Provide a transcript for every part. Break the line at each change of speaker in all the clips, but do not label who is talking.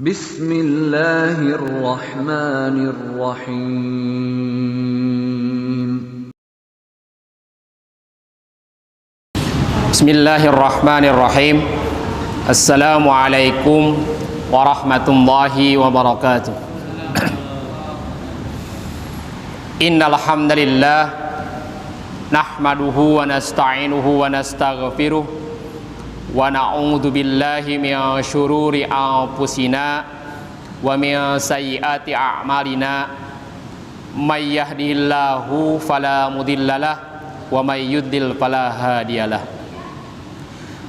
Bismillahirrahmanirrahim.
Bismillahirrahmanirrahim. Assalamualaikum warahmatullahi wabarakatuh. Innal hamdalillah nahmaduhu wa nasta'inuhu wa nastaghfiruh wa na'udzu billahi min syururi anfusina wa min sayyiati a'malina. May yahdihillahu fala mudhillalah wa may yudlil fala hadiyalah.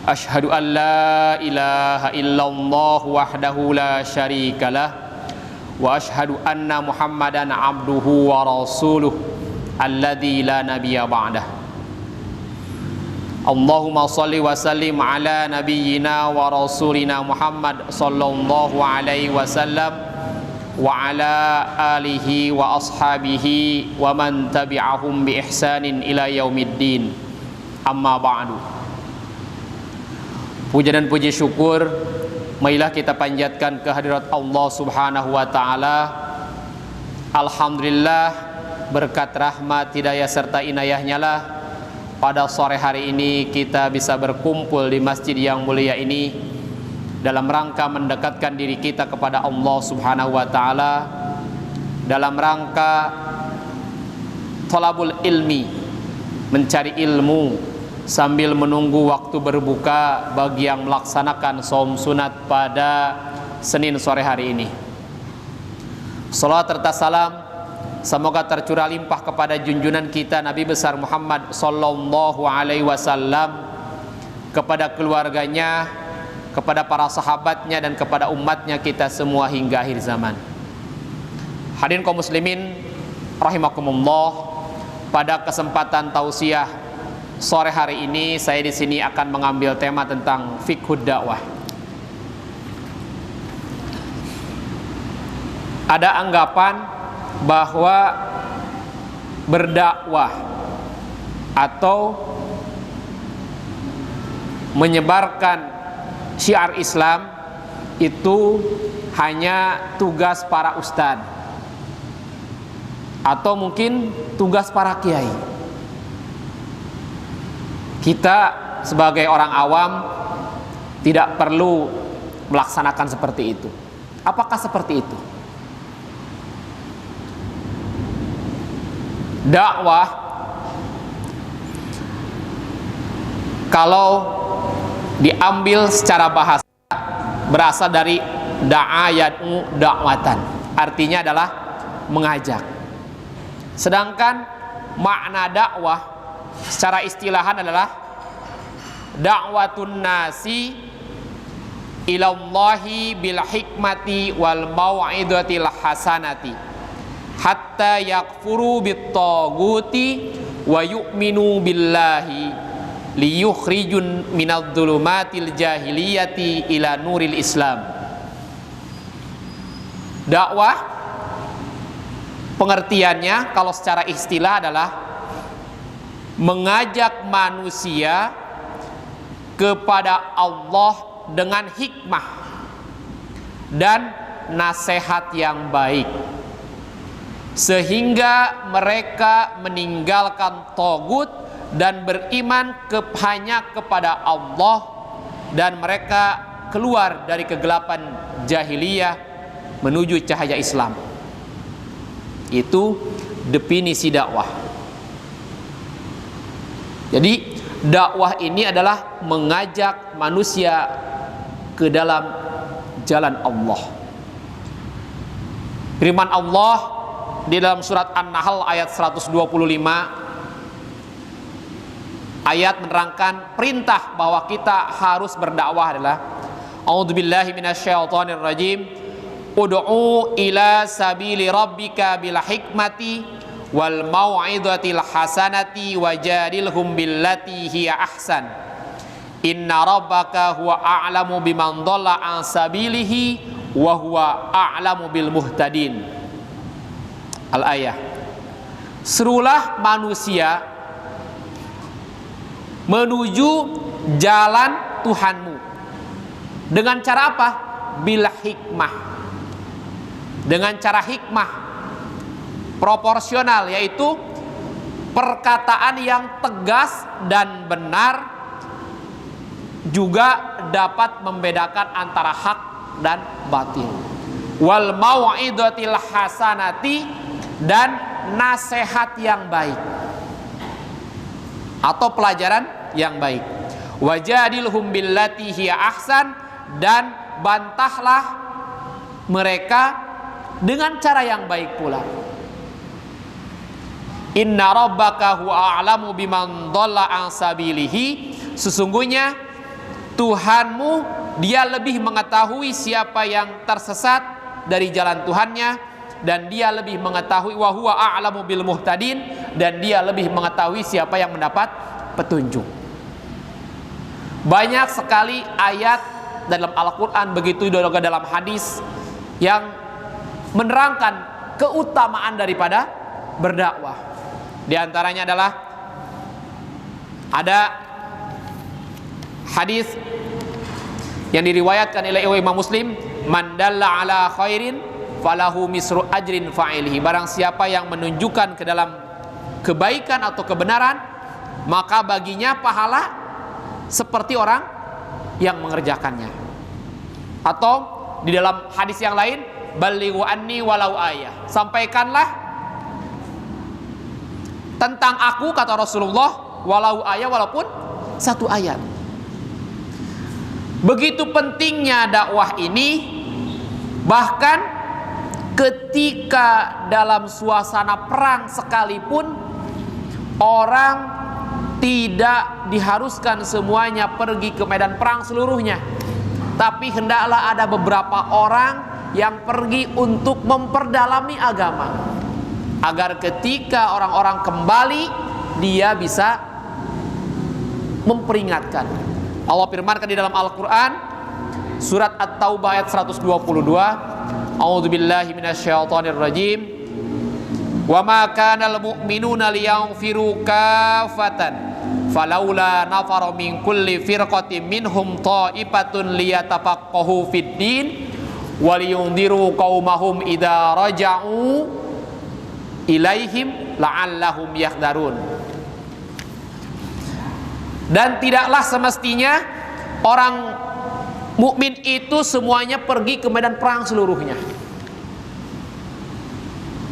Asyhadu an la ilaha illallah wahdahu la syarikalah wa asyhadu anna Muhammadan abduhu wa rasuluh alladzi la nabiyya ba'dah. Allahumma shalli wa sallim ala nabiyyina wa rasulina Muhammad sallallahu alaihi wasallam wa ala alihi wa ashabihi wa man tabi'ahum bi ihsanin ila yaumiddin. Amma ba'du. Puja dan puji syukur marilah kita panjatkan kehadirat Allah Subhanahu wa taala. Alhamdulillah, berkat rahmat, hidayah serta inayahnya lah pada sore hari ini kita bisa berkumpul di masjid yang mulia ini dalam rangka mendekatkan diri kita kepada Allah Subhanahu wa taala, dalam rangka thalabul ilmi, mencari ilmu sambil menunggu waktu berbuka bagi yang melaksanakan shaum sunat pada Senin sore hari ini. Salawat serta salam semoga tercurah limpah kepada junjungan kita Nabi besar Muhammad sallallahu alaihi wasallam, kepada keluarganya, kepada para sahabatnya, dan kepada umatnya kita semua hingga akhir zaman. Hadirin kaum muslimin rahimakumullah, pada kesempatan tausiah sore hari ini saya di sini akan mengambil tema tentang fiqhud dakwah. Ada anggapan bahwa berdakwah atau menyebarkan syiar Islam itu hanya tugas para ustadz atau mungkin tugas para kiai. Kita sebagai orang awam tidak perlu melaksanakan seperti itu. Apakah seperti itu? Dakwah kalau diambil secara bahasa berasal dari da'a yad'u da'watan, artinya adalah mengajak. Sedangkan makna dakwah secara istilahan adalah da'watun nasi ilallahi bil hikmati wal mau'izatil hasanati hatta yakfuru bit taguti wa yu'minu billahi liyukhrijun minadh dhulumatil jahiliyati ila nuril Islam. Dakwah pengertiannya kalau secara istilah adalah mengajak manusia kepada Allah dengan hikmah dan nasihat yang baik, sehingga mereka meninggalkan tagut dan beriman hanya kepada Allah, dan mereka keluar dari kegelapan jahiliyah menuju cahaya Islam. Itu definisi dakwah. Jadi dakwah ini adalah mengajak manusia ke dalam jalan Allah. Firman Allah di dalam surat An-Nahl ayat 125, ayat menerangkan perintah bahwa kita harus berdakwah adalah A'udzubillahi minasyaitonirrajim, ud'u ila sabili rabbika bil hikmati wal mau'izatil hasanati wajadilhum billati hiya ahsan inna rabbaka huwa a'lamu biman dhalla an sabilihi wa huwa a'lamu bil muhtadin. Al-ayah. Serulah manusia menuju jalan Tuhanmu. Dengan cara apa? bil hikmah, dengan cara hikmah proporsional, yaitu perkataan yang tegas dan benar, juga dapat membedakan antara hak dan batil. Wal mau'izatil hasanati, dan nasihat yang baik atau pelajaran yang baik. Wajadilhum billati hiya ahsan, dan bantahlah mereka dengan cara yang baik pula. Inna rabbaka huwa a'lamu biman dhalla an sabilihi, sesungguhnya Tuhanmu, dia lebih mengetahui siapa yang tersesat dari jalan Tuhannya, dan dia lebih mengetahui wa huwa a'lamu bil muhtadin, dan dia lebih mengetahui siapa yang mendapat petunjuk. Banyak sekali ayat dalam Al-Quran, begitu juga dalam hadis, yang menerangkan keutamaan daripada berdakwah. Di antaranya adalah ada hadis yang diriwayatkan oleh Imam Muslim, man dalla ala khairin falahu misru ajrin fa'ilihi, barang siapa yang menunjukkan ke dalam kebaikan atau kebenaran, maka baginya pahala seperti orang yang mengerjakannya. Atau di dalam hadis yang lain, balighu anni walau ayah, sampaikanlah tentang aku, kata Rasulullah, walau ayat, walaupun satu ayat. Begitu pentingnya dakwah ini, bahkan ketika dalam suasana perang sekalipun, orang tidak diharuskan semuanya pergi ke medan perang seluruhnya, tapi hendaklah ada beberapa orang yang pergi untuk memperdalami agama, agar ketika orang-orang kembali, dia bisa memperingatkan. Allah firmankan di dalam Al-Quran, surat At-Taubah ayat 122, A'udzubillahi minasyaitonir rajim, wa ma kanal mu'minuna liyanfiru kafatan falaula nafara min kulli firqatin minhum ta'ifatun liyatafaqahu fid din wa liyundiru qaumahum idza raja'u ilaihim la'allahum yahdharun. Dan tidaklah semestinya orang mukmin itu semuanya pergi ke medan perang seluruhnya,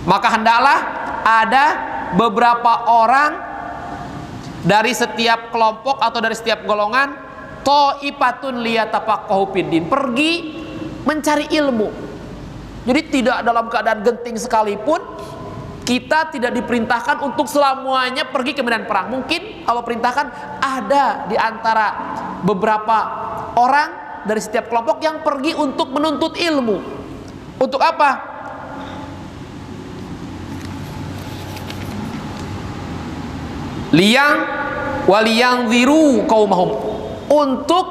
maka hendaklah ada beberapa orang dari setiap kelompok atau dari setiap golongan, thaifatun liyatafaqahu fiddin, pergi mencari ilmu. Jadi tidak dalam keadaan genting sekalipun kita tidak diperintahkan untuk selamanya pergi ke medan perang. Mungkin Allah perintahkan ada di antara beberapa orang dari setiap kelompok yang pergi untuk menuntut ilmu. Untuk apa? Waliyang ziru kaumahum, untuk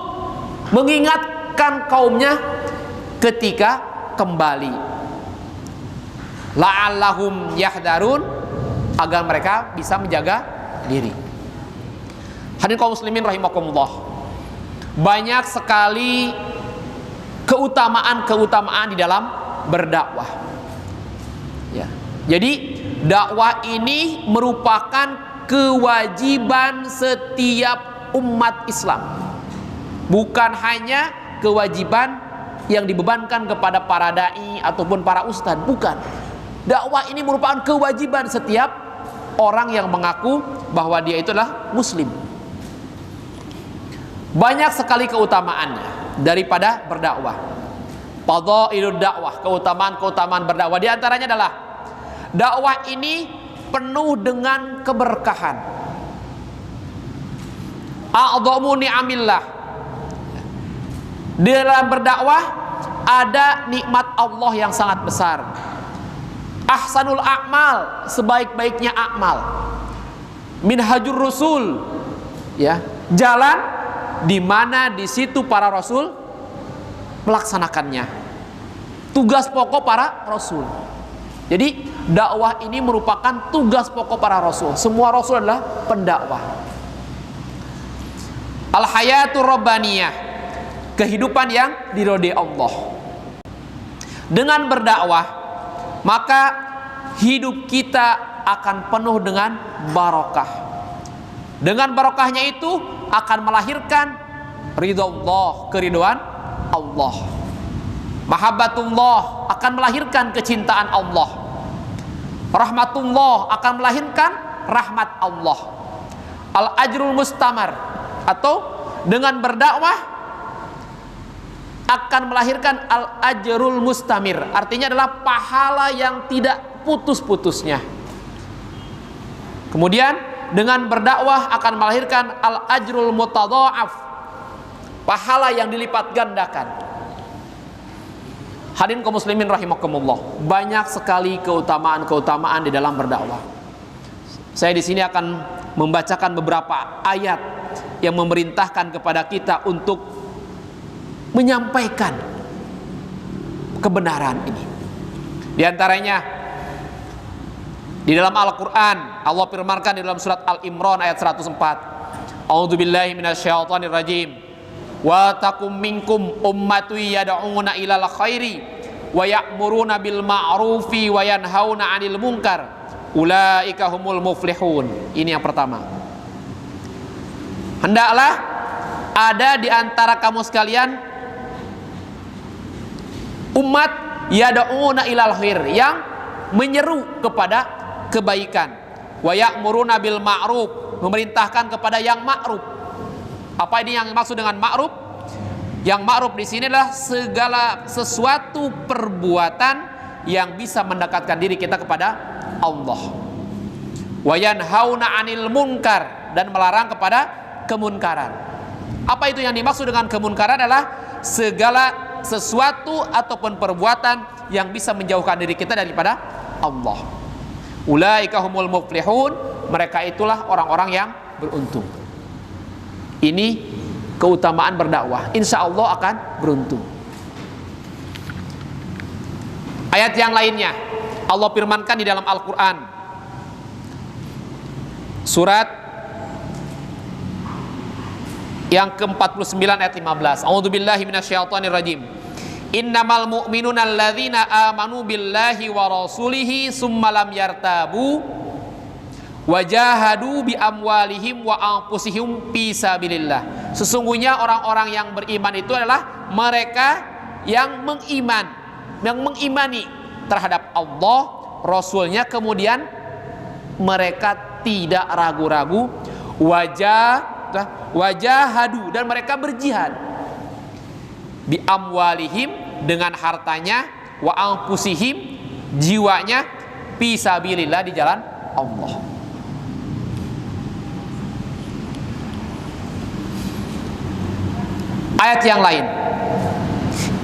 mengingatkan kaumnya ketika kembali. La'allahum yahdharun, agar mereka bisa menjaga diri. Hadirin kaum muslimin rahimakumullah, banyak sekali keutamaan-keutamaan di dalam berdakwah. Ya. Jadi dakwah ini merupakan kewajiban setiap umat Islam, bukan hanya kewajiban yang dibebankan kepada para dai ataupun para ustadz, bukan. Dakwah ini merupakan kewajiban setiap orang yang mengaku bahwa dia itulah muslim. Banyak sekali keutamaannya daripada berdakwah. Fadhailud dakwah, keutamaan-keutamaan berdakwah, di antaranya adalah dakwah ini penuh dengan keberkahan. A'dhamu ni'amillah, di dalam berdakwah ada nikmat Allah yang sangat besar. Ahsanul a'mal, sebaik-baiknya amal. Minhajur Rasul, ya, jalan di mana di situ para rasul melaksanakannya. Tugas pokok para rasul. Jadi dakwah ini merupakan tugas pokok para rasul. Semua rasul adalah pendakwah. Al-hayatur rabbaniyah, kehidupan yang diridhoi Allah. Dengan berdakwah, maka hidup kita akan penuh dengan barokah. Dengan barokahnya itu akan melahirkan ridha Allah, keridhaan Allah. Mahabbatullah akan melahirkan kecintaan Allah. Rahmatullah akan melahirkan rahmat Allah. Al-ajrul mustamar, atau dengan berdakwah akan melahirkan al-ajrul mustamir, artinya adalah pahala yang tidak putus-putusnya. Kemudian dengan berdakwah akan melahirkan al-ajrul mutadha'af, pahala yang dilipat gandakan. Hadirin kaum muslimin rahimakumullah, banyak sekali keutamaan-keutamaan di dalam berdakwah. Saya di sini akan membacakan beberapa ayat yang memerintahkan kepada kita untuk menyampaikan kebenaran ini. Di antaranya di dalam Al-Qur'an, Allah firmankan di dalam surat Al-Imran ayat 104, A'udzubillahi minasyaitonir rajim. Wa takum minkum ummatu yad'una ilal khairi wa ya'muruna bil ma'rufi wa yanhauna 'anil munkar ulaika humul muflihun. Ini yang pertama. Hendaklah ada di antara kamu sekalian umat yad'una ilal khair, yang menyeru kepada kebaikan, wa ya'muruna bil ma'ruf, memerintahkan kepada yang ma'ruf. Apa ini yang dimaksud dengan ma'ruf? Yang ma'ruf di sini adalah segala sesuatu perbuatan yang bisa mendekatkan diri kita kepada Allah. Wa yanhauna 'anil munkar, dan melarang kepada kemunkaran. Apa itu yang dimaksud dengan kemunkaran? Adalah segala sesuatu ataupun perbuatan yang bisa menjauhkan diri kita daripada Allah. Ulaika humul muflihun, mereka itulah orang-orang yang beruntung. Ini keutamaan berdakwah, insya Allah akan beruntung. Ayat yang lainnya Allah firmankan di dalam Al-Quran, surat yang ke-49 ayat 15. A'udzubillahi minasyaitonir rajim. Innamal mu'minuna alladzina amanu billahi wa rasulihi summa lam yartabu wajahadu bi amwalihim wa anfusihim fi sabilillah. Sesungguhnya orang-orang yang beriman itu adalah mereka yang mengimani terhadap Allah, Rasulnya, kemudian mereka tidak ragu-ragu, wajahadu, dan mereka berjihad, bi amwalihim, dengan hartanya, wa anfusihim, jiwanya, fi sabilillah, di jalan Allah. Ayat yang lain,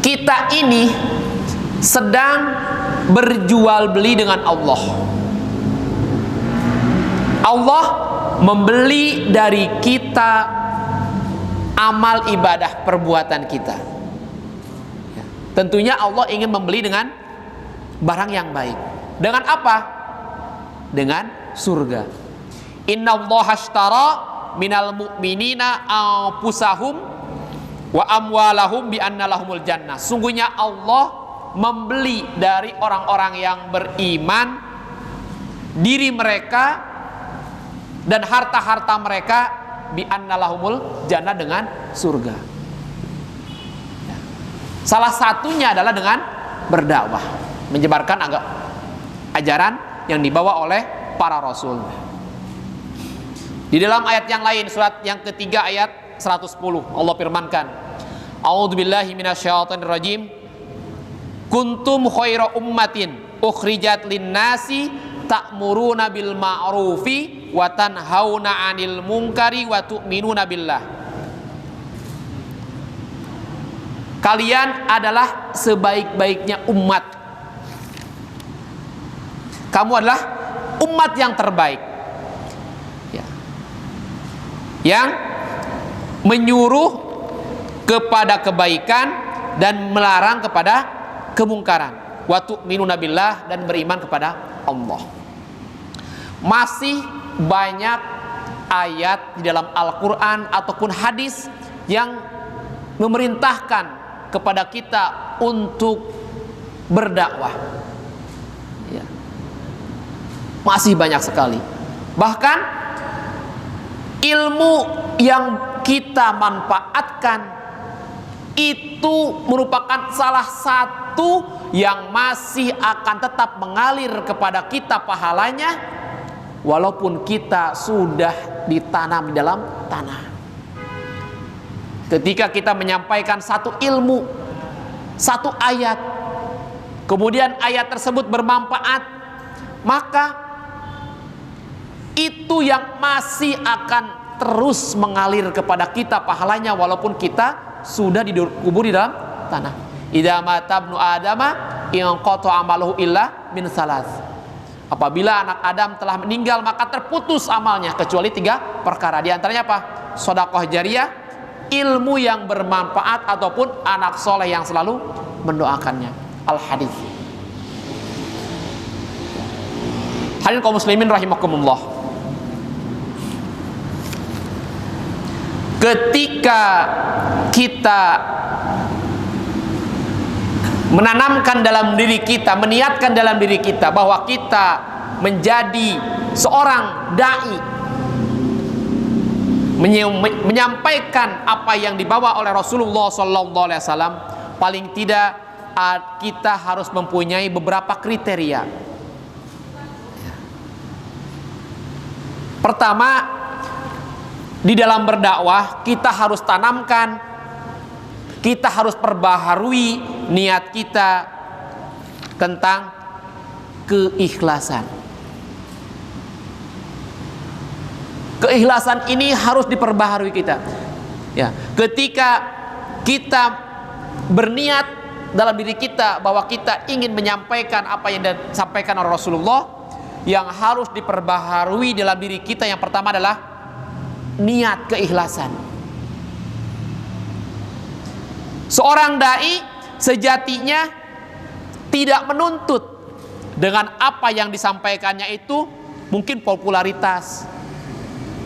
kita ini sedang berjual beli dengan Allah. Allah membeli dari kita amal ibadah perbuatan kita. Tentunya Allah ingin membeli dengan barang yang baik. Dengan apa? Dengan surga. Innallaha ashtara minal mu'minina anfusahum wa amwalahum bi anna lahumul jannah. Sungguhnya Allah membeli dari orang-orang yang beriman diri mereka dan harta-harta mereka bi anna lahumul jannah, dengan surga. Salah satunya adalah dengan berdakwah, menyebarkan ajaran yang dibawa oleh para rasul. Di dalam ayat yang lain, surat yang ketiga ayat 110, Allah firmankan, A'udzubillahi minasyaitonir rajim. Kuntum khaira ummatin ukhrijat lin-nasi ta'muruna bil ma'rufi wa tanhauna 'anil munkari wa tu'minuna billah. Kalian adalah sebaik-baiknya umat. Kamu adalah umat yang terbaik, ya, yang menyuruh kepada kebaikan dan melarang kepada kemungkaran. Wa tu'minuna billah, dan beriman kepada Allah. Masih banyak ayat di dalam Al-Quran ataupun hadis yang memerintahkan kepada kita untuk berdakwah. Ya. Masih banyak sekali. Bahkan ilmu yang kita manfaatkan itu merupakan salah satu yang masih akan tetap mengalir kepada kita pahalanya walaupun kita sudah ditanam di dalam tanah. Ketika kita menyampaikan satu ilmu, satu ayat, kemudian ayat tersebut bermanfaat, maka itu yang masih akan terus mengalir kepada kita pahalanya walaupun kita sudah dikubur di dalam tanah. Idza mata ibnu adama inqata amaluhu illa min salas. Apabila anak Adam telah meninggal maka terputus amalnya kecuali 3 perkara. Di antaranya apa? Sedekah jariyah, ilmu yang bermanfaat ataupun anak soleh yang selalu mendoakannya. Al-hadis. Hadirin kaum muslimin rahimakumullah. Ketika kita menanamkan dalam diri kita, meniatkan dalam diri kita bahwa kita menjadi seorang dai, menyampaikan apa yang dibawa oleh Rasulullah SAW, paling tidak kita harus mempunyai beberapa kriteria. Pertama, di dalam berdakwah kita harus tanamkan, kita harus perbaharui niat kita tentang keikhlasan. Keikhlasan ini harus diperbaharui kita. Ya, ketika kita berniat dalam diri kita bahwa kita ingin menyampaikan apa yang disampaikan oleh Rasulullah, yang harus diperbaharui dalam diri kita yang pertama adalah niat keikhlasan. Seorang dai sejatinya tidak menuntut dengan apa yang disampaikannya itu mungkin popularitas,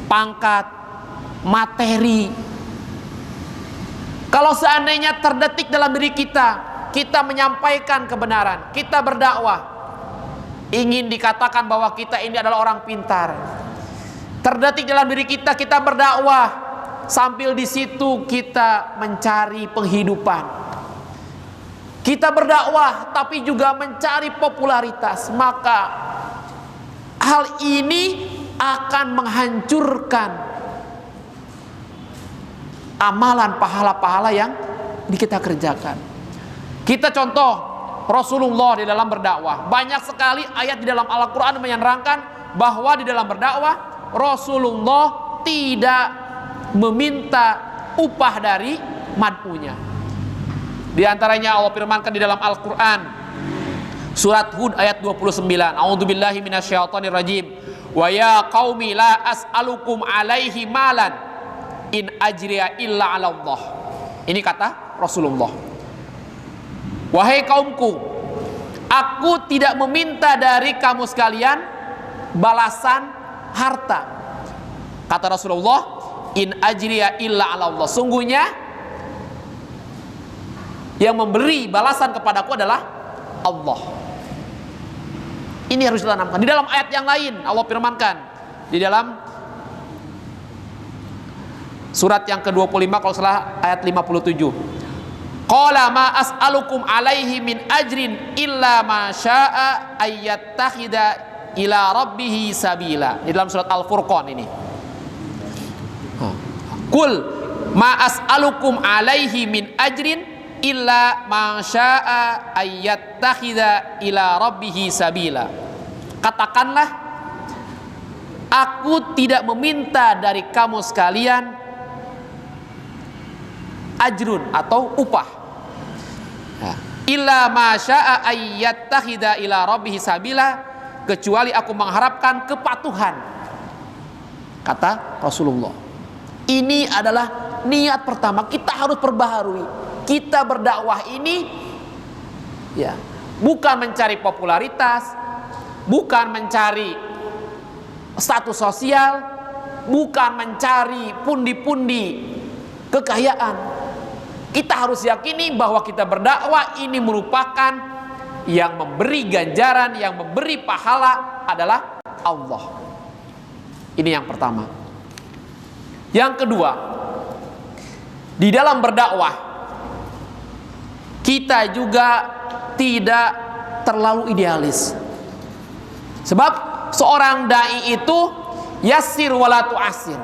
pangkat, materi. Kalau seandainya terdetik dalam diri kita, kita menyampaikan kebenaran, kita berdakwah, ingin dikatakan bahwa kita ini adalah orang pintar. Terdetik dalam diri kita, kita berdakwah, sambil di situ kita mencari penghidupan. Kita berdakwah tapi juga mencari popularitas, maka hal ini akan menghancurkan amalan pahala-pahala yang kita kerjakan. Kita contoh Rasulullah di dalam berdakwah. Banyak sekali ayat di dalam Al-Quran menerangkan bahwa di dalam berdakwah Rasulullah tidak meminta upah dari mad'unya. Di antaranya Allah firmankan di dalam Al-Quran surat Hud ayat 29. A'udzubillahi minasyaitonir rajim. Wa ya qaumi la as'alukum alaihi malan in ajriya illa 'ala Allah. Ini kata Rasulullah. Wahai kaumku, aku tidak meminta dari kamu sekalian balasan harta. Kata Rasulullah, in ajriya illa 'ala Allah. Sungguhnya yang memberi balasan kepadaku adalah Allah. Ini harus ditanamkan. Di dalam ayat yang lain Allah firmankan di dalam surat yang ke-25 kalau salah ayat 57. Qala ma as'alukum alaihi min ajrin illa ma syaa ayyattakhidha ila rabbih sabila. Di dalam surat Al-Furqan ini. Qul ma as'alukum alaihi min ajrin illa ma syaa ayyattakhidha ila rabbih sabila. Katakanlah, aku tidak meminta dari kamu sekalian ajrun atau upah. Illa ma syaa ayyattakhidha ila rabbih sabila, kecuali aku mengharapkan kepatuhan. Kata Rasulullah. Ini adalah niat pertama, kita harus perbaharui. Kita berdakwah ini ya, bukan mencari popularitas, bukan mencari status sosial, bukan mencari pundi-pundi kekayaan. Kita harus yakini bahwa kita berdakwah ini merupakan yang memberi ganjaran, yang memberi pahala adalah Allah. Ini yang pertama. Yang kedua, di dalam berdakwah kita juga tidak terlalu idealis. Sebab seorang dai itu yassir wala tu'assir,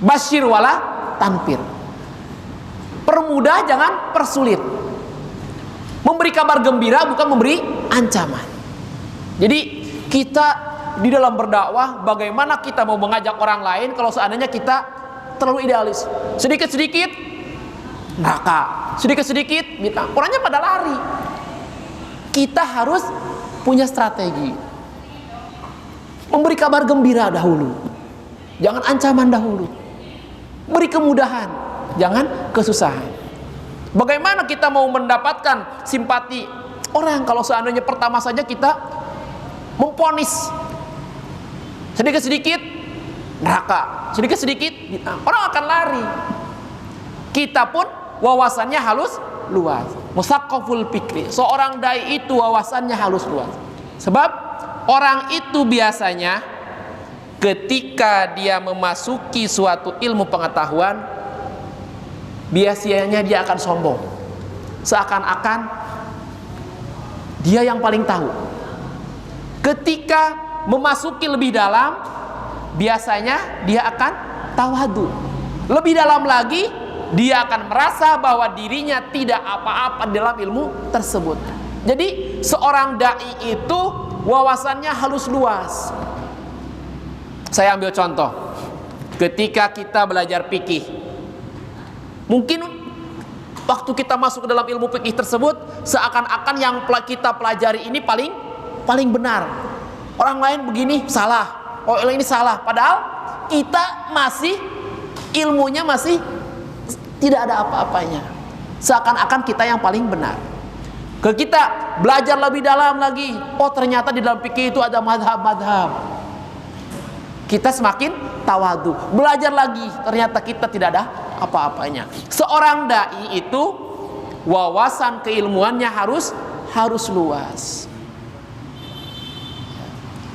basyir wala tanfir. Permudah, jangan persulit. Memberi kabar gembira, bukan memberi ancaman. Jadi kita di dalam berdakwah, bagaimana kita mau mengajak orang lain kalau seandainya kita terlalu idealis? Sedikit-sedikit neraka, sedikit-sedikit bid'ah, orangnya pada lari. Kita harus punya strategi. Memberi kabar gembira dahulu, jangan ancaman dahulu. Beri kemudahan, jangan kesusahan. Bagaimana kita mau mendapatkan simpati orang kalau seandainya pertama saja kita memponis sedikit-sedikit neraka, sedikit-sedikit orang akan lari. Kita pun wawasannya halus luas, musaqqaful fikri. Seorang dai itu wawasannya halus luas. Sebab orang itu biasanya ketika dia memasuki suatu ilmu pengetahuan, biasanya dia akan sombong, seakan-akan dia yang paling tahu. Ketika memasuki lebih dalam, biasanya dia akan tawadu. Lebih dalam lagi, dia akan merasa bahwa dirinya tidak apa-apa dalam ilmu tersebut. Jadi seorang dai itu wawasannya halus luas. Saya ambil contoh, ketika kita belajar fikih, mungkin waktu kita masuk ke dalam ilmu fikih tersebut, seakan-akan yang kita pelajari ini paling benar. Orang lain begini salah, oh ini salah. Padahal kita masih ilmunya masih tidak ada apa-apanya. Seakan-akan kita yang paling benar. Kita belajar lebih dalam lagi, oh ternyata di dalam fikih itu ada madhab-madhab. Kita semakin tawadu. Belajar lagi, ternyata kita tidak ada apa-apanya. Seorang dai itu wawasan keilmuannya harus luas.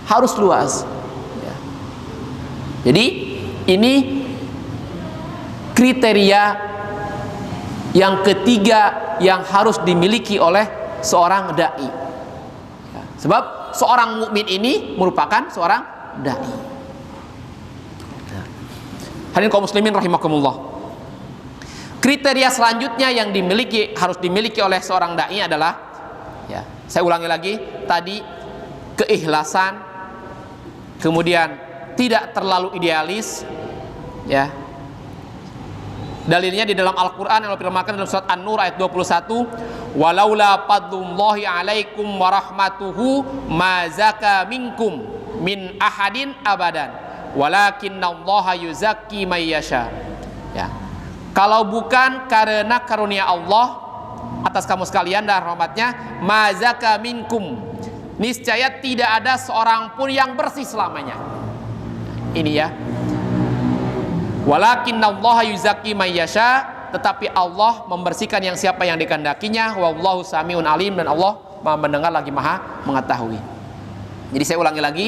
Harus luas. Jadi ini kriteria yang ketiga yang harus dimiliki oleh seorang dai. Sebab seorang mukmin ini merupakan seorang dai. Hadirin kaum muslimin rahimakumullah. Kriteria selanjutnya yang harus dimiliki oleh seorang dai adalah, saya ulangi lagi tadi, keikhlasan, kemudian tidak terlalu idealis, Dalilnya di dalam Al-Quran yang difirmankan dalam surat An-Nur ayat 21, walaula fadlullahi alaikum warahmatuhu ma zaka minkum min ahadin abadan walakinnallaha yuzakki may yasha. Kalau bukan karena karunia Allah atas kamu sekalian dan rahmatnya, ma zaka minkum, niscaya tidak ada seorang pun yang bersih selamanya. Ini walakinnallaha yuzakki may yasha, tetapi Allah membersihkan yang siapa yang dikehendakinya. Wallahu samiun alim, dan Allah Maha mendengar lagi Maha mengetahui. Jadi saya ulangi lagi,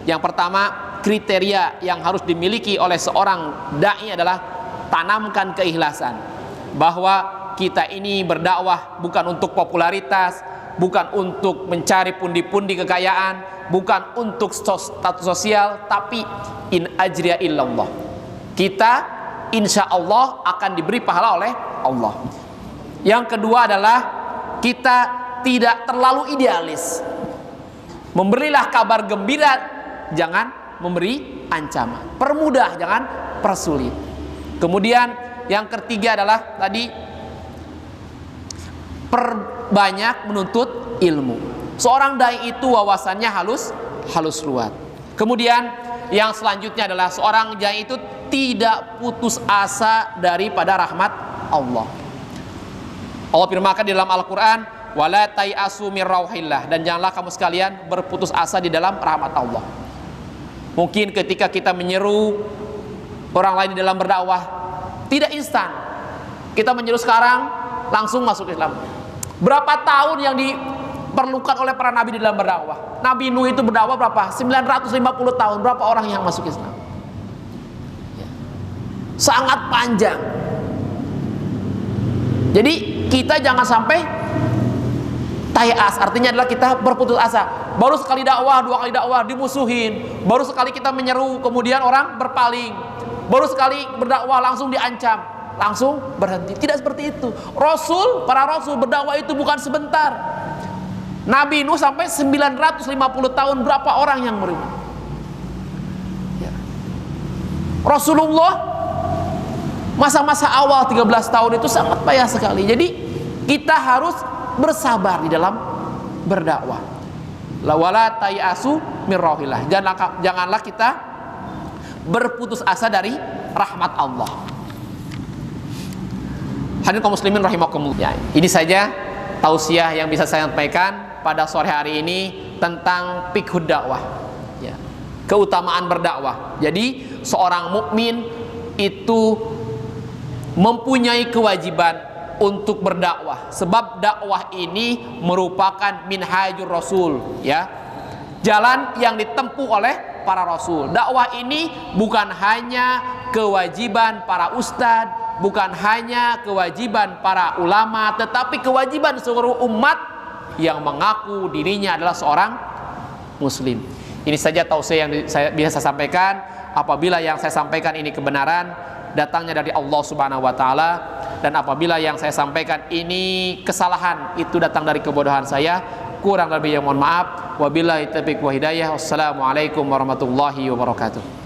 yang pertama, kriteria yang harus dimiliki oleh seorang dai adalah tanamkan keikhlasan, bahwa kita ini berdakwah bukan untuk popularitas, bukan untuk mencari pundi-pundi kekayaan, bukan untuk status sosial, tapi in ajriya illallah. Kita insya Allah akan diberi pahala oleh Allah. Yang kedua adalah kita tidak terlalu idealis. Memberilah kabar gembira, jangan memberi ancaman. Permudah, jangan persulit. Kemudian yang ketiga adalah tadi, perbanyak menuntut ilmu. Seorang dai itu wawasannya halus luas. Kemudian yang selanjutnya adalah seorang dai itu tidak putus asa daripada rahmat Allah. Allah firmankan di dalam Al-Quran, wala tayasu mir rauhillah, dan janganlah kamu sekalian berputus asa di dalam rahmat Allah. Mungkin ketika kita menyeru orang lain di dalam berdakwah, tidak instan kita menyeru sekarang langsung masuk Islam. Berapa tahun yang diperlukan oleh para nabi di dalam berdakwah? Nabi Nuh itu berdakwah berapa? 950 tahun. Berapa orang yang masuk Islam? Ya. Sangat panjang. Jadi kita jangan sampai tayas, artinya adalah kita berputus asa. Baru sekali dakwah, 2 kali dakwah dimusuhin. Baru sekali kita menyeru, kemudian orang berpaling. Baru sekali berdakwah langsung diancam, langsung berhenti. Tidak seperti itu. Para rasul berdakwah itu bukan sebentar. Nabi Nuh sampai 950 tahun, berapa orang yang beriman? Ya. Rasulullah masa-masa awal 13 tahun itu sangat payah sekali. Jadi kita harus bersabar di dalam berdakwah. La wala tayasu mir rauhillah. Janganlah kita berputus asa dari rahmat Allah. Hadirin kaum muslimin rahimakumullah. Ya, ini saja tausiah yang bisa saya sampaikan pada sore hari ini tentang fiqhud dakwah. Ya, keutamaan berdakwah. Jadi seorang mukmin itu mempunyai kewajiban untuk berdakwah, sebab dakwah ini merupakan minhajur rasul, ya, jalan yang ditempuh oleh para rasul. Dakwah ini bukan hanya kewajiban para ustadz, bukan hanya kewajiban para ulama, tetapi kewajiban seluruh umat yang mengaku dirinya adalah seorang muslim. Ini saja tausiah yang bisa saya sampaikan. Apabila yang saya sampaikan ini kebenaran, datangnya dari Allah Subhanahu wa taala, dan apabila yang saya sampaikan ini kesalahan, itu datang dari kebodohan saya, kurang lebih yang mohon maaf. Wabillahi taufiq wa hidayah. Wassalamualaikum warahmatullahi wabarakatuh.